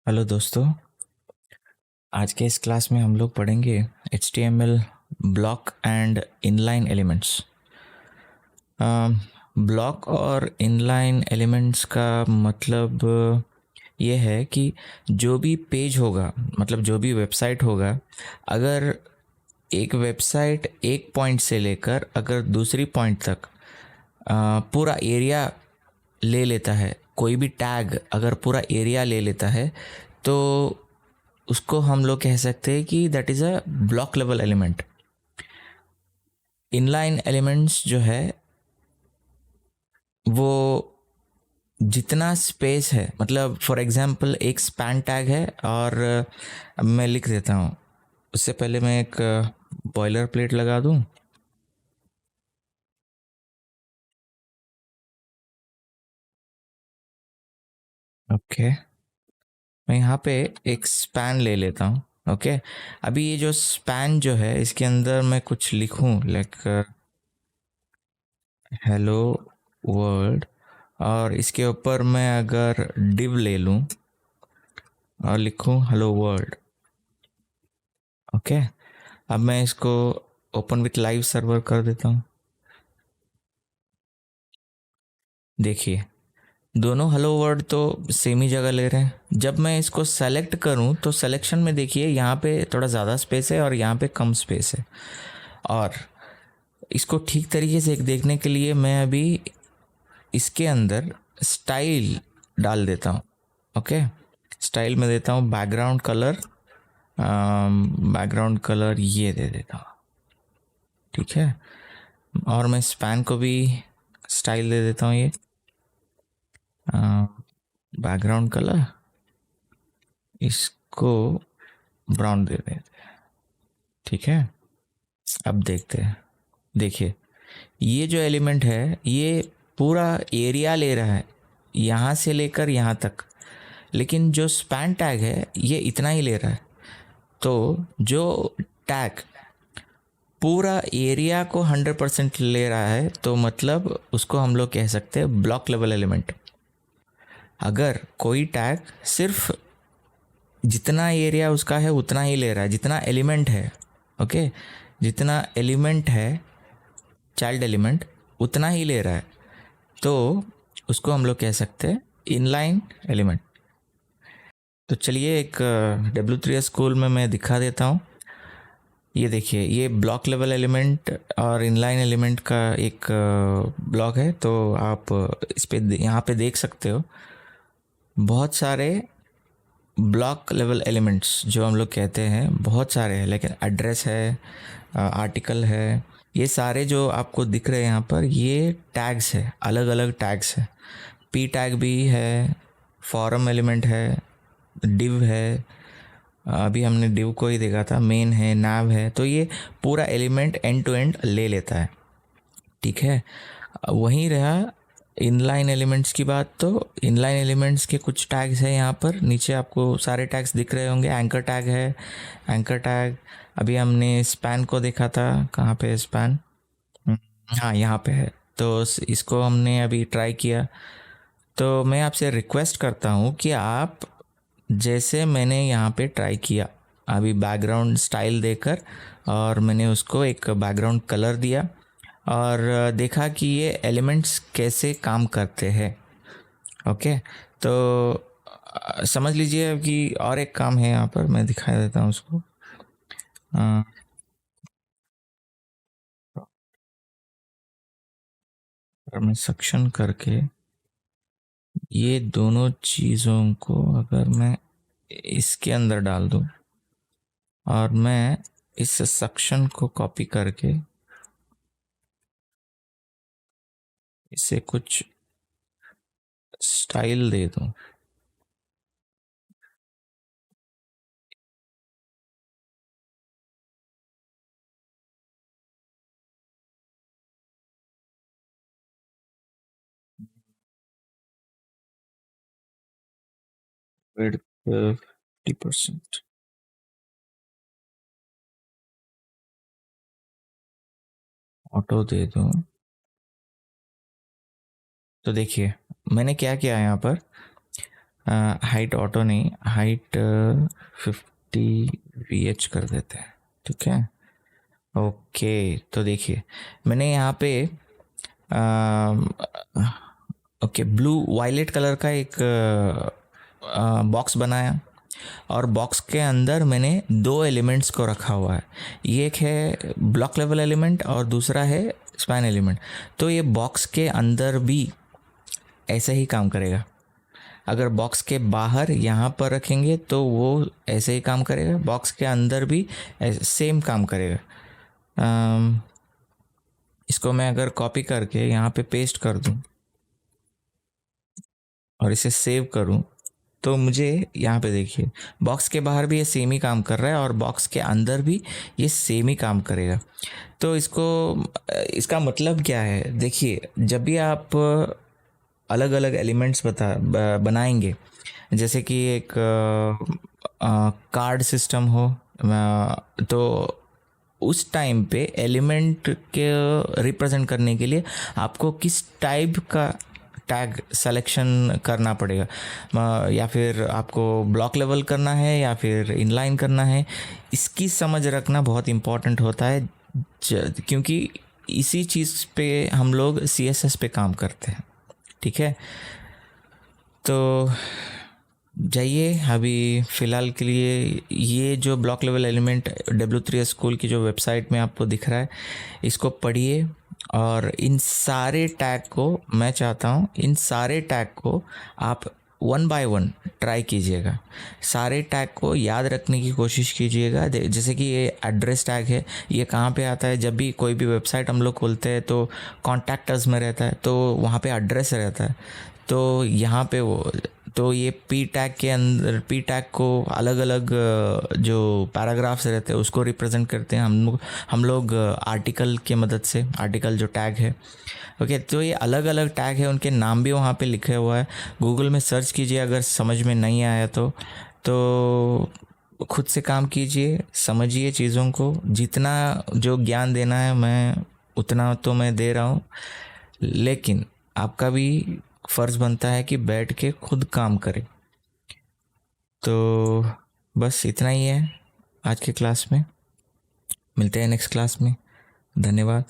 Hello दोस्तों। आज के इस क्लास में हम लोग पढ़ेंगे HTML block and inline elements. Block और इनलाइन एलिमेंट्स का मतलब ये है कि जो भी पेज होगा, मतलब जो भी वेबसाइट होगा, अगर एक वेबसाइट एक पॉइंट से लेकर अगर दूसरी पॉइंट तक पूरा एरिया ले लेता है, कोई भी टैग अगर पूरा एरिया ले लेता है, तो उसको हम लोग कह सकते हैं कि that is a block level element. Inline elements जो है वो जितना स्पेस है, मतलब फॉर एग्जांपल एक स्पैन टैग है और मैं लिख देता हूँ। उससे पहले मैं एक बॉयलर प्लेट लगा दूँ। ओके, मैं यहाँ पे एक स्पैन ले लेता हूँ। ओके, अभी ये जो स्पैन जो है इसके अंदर मैं कुछ लिखूँ, लाइक हेलो वर्ल्ड, और इसके ऊपर मैं अगर डिव ले लूँ और लिखूँ हेलो वर्ल्ड। ओके, अब मैं इसको ओपन विथ लाइव सर्वर कर देता हूँ। देखिए, दोनों हेलो वर्ड तो सेम ही जगह ले रहे हैं। जब मैं इसको सेलेक्ट करूं तो सिलेक्शन में देखिए यहाँ पे थोड़ा ज़्यादा स्पेस है और यहाँ पे कम स्पेस है। और इसको ठीक तरीके से देखने के लिए मैं अभी इसके अंदर स्टाइल डाल देता हूँ। ओके, स्टाइल में देता हूँ बैकग्राउंड कलर। बैकग्राउंड कलर ये दे देता हूँ, ठीक है। और मैं स्पैन को भी स्टाइल दे देता हूँ, ये बैकग्राउंड कलर, इसको ब्राउन दे देते हैं, ठीक है। अब देखते हैं, देखिए ये जो एलिमेंट है ये पूरा एरिया ले रहा है यहाँ से लेकर यहाँ तक, लेकिन जो स्पैन टैग है ये इतना ही ले रहा है। तो जो टैग पूरा एरिया को 100% ले रहा है तो मतलब उसको हम लोग कह सकते हैं ब्लॉक लेवल एलिमेंट। अगर कोई टैग सिर्फ जितना एरिया उसका है उतना ही ले रहा है, जितना एलिमेंट है, ओके, जितना एलिमेंट है चाइल्ड एलिमेंट उतना ही ले रहा है, तो उसको हम लोग कह सकते हैं इनलाइन एलिमेंट। तो चलिए एक W3 स्कूल में मैं दिखा देता हूँ। ये देखिए, ये ब्लॉक लेवल एलिमेंट और इनलाइन एलिमेंट का एक ब्लॉक है। तो आप इस पे यहाँ पे देख सकते हो बहुत सारे ब्लॉक लेवल एलिमेंट्स जो हम लोग कहते हैं, बहुत सारे हैं, लेकिन एड्रेस है, आर्टिकल है, ये सारे जो आपको दिख रहे हैं यहाँ पर ये टैग्स है, अलग अलग टैग्स है। पी टैग भी है, फॉरम एलिमेंट है, डिव है, अभी हमने डिव को ही देखा था, मेन है, नाव है। तो ये पूरा एलिमेंट एंड टू एंड ले लेता है, ठीक है। वहीं रहा इनलाइन एलिमेंट्स की बात। तो इनलाइन एलिमेंट्स के कुछ टैग्स हैं यहाँ पर, नीचे आपको सारे टैग्स दिख रहे होंगे। एंकर टैग है, एंकर टैग, अभी हमने स्पैन को देखा था, कहाँ पे है स्पैन, हाँ यहाँ पे है। तो इसको हमने अभी ट्राई किया। तो मैं आपसे रिक्वेस्ट करता हूँ कि आप, जैसे मैंने यहाँ पे ट्राई किया अभी बैकग्राउंड स्टाइल देकर, और मैंने उसको एक बैकग्राउंड कलर दिया और देखा कि ये एलिमेंट्स कैसे काम करते हैं। ओके, तो समझ लीजिए कि और एक काम है यहाँ पर, मैं दिखा देता हूँ उसको। अ, अगर मैं सक्शन करके ये दोनों चीज़ों को अगर मैं इसके अंदर डाल दूँ और मैं इस सक्शन को कॉपी करके इसे कुछ स्टाइल दे दूँ, विड्थ 50%, ऑटो दे दूँ। तो देखिए मैंने क्या किया यहाँ पर, हाइट ऑटो नहीं, हाइट 50 VH कर देते हैं, ठीक है। ओके, तो देखिए मैंने यहाँ पे ओके ब्लू वायलेट कलर का एक बॉक्स बनाया, और बॉक्स के अंदर मैंने दो एलिमेंट्स को रखा हुआ है। ये एक है ब्लॉक लेवल एलिमेंट और दूसरा है स्पैन एलिमेंट। तो ये बॉक्स के अंदर भी ऐसे ही काम करेगा। अगर बॉक्स के बाहर यहाँ पर रखेंगे तो वो ऐसे ही काम करेगा, बॉक्स के अंदर भी सेम काम करेगा। इसको मैं अगर कॉपी करके यहाँ पे पेस्ट कर दूँ और इसे सेव करूँ, तो मुझे यहाँ पे देखिए बॉक्स के बाहर भी ये सेम ही काम कर रहा है और बॉक्स के अंदर भी ये सेम ही काम करेगा। तो इसका मतलब क्या है, देखिए जब भी आप अलग अलग एलिमेंट्स बनाएंगे, जैसे कि एक कार्ड सिस्टम हो, तो उस टाइम पे एलिमेंट के रिप्रेजेंट करने के लिए आपको किस टाइप का टैग सिलेक्शन करना पड़ेगा, या फिर आपको ब्लॉक लेवल करना है या फिर इनलाइन करना है, इसकी समझ रखना बहुत इम्पॉर्टेंट होता है। क्योंकि इसी चीज़ पे हम लोग CSS पे काम करते हैं, ठीक है। तो जाइए, अभी फ़िलहाल के लिए ये जो block level element W3S school की जो वेबसाइट में आपको दिख रहा है, इसको पढ़िए और इन सारे टैग को, मैं चाहता हूँ इन सारे टैग को आप 1 बाय 1 ट्राई कीजिएगा। सारे टैग को याद रखने की कोशिश कीजिएगा। जैसे कि ये एड्रेस टैग है, ये कहाँ पे आता है, जब भी कोई भी वेबसाइट हम लोग खोलते हैं तो कॉन्टैक्टर्स में रहता है, तो वहाँ पे एड्रेस रहता है। तो यहाँ पे तो ये पी टैग के अंदर, पी टैग को अलग अलग जो पैराग्राफ्स रहते हैं उसको रिप्रेजेंट करते हैं हम लोग आर्टिकल के मदद से, आर्टिकल जो टैग है। ओके, तो ये अलग अलग टैग है, उनके नाम भी वहाँ पे लिखे हुआ है। गूगल में सर्च कीजिए, अगर समझ में नहीं आया तो खुद से काम कीजिए, समझिए चीज़ों को। जितना जो ज्ञान देना है मैं उतना तो मैं दे रहा हूँ, लेकिन आपका भी फ़र्ज़ बनता है कि बैठ के खुद काम करें। तो बस इतना ही है आज के क्लास में, मिलते हैं नेक्स्ट क्लास में। धन्यवाद।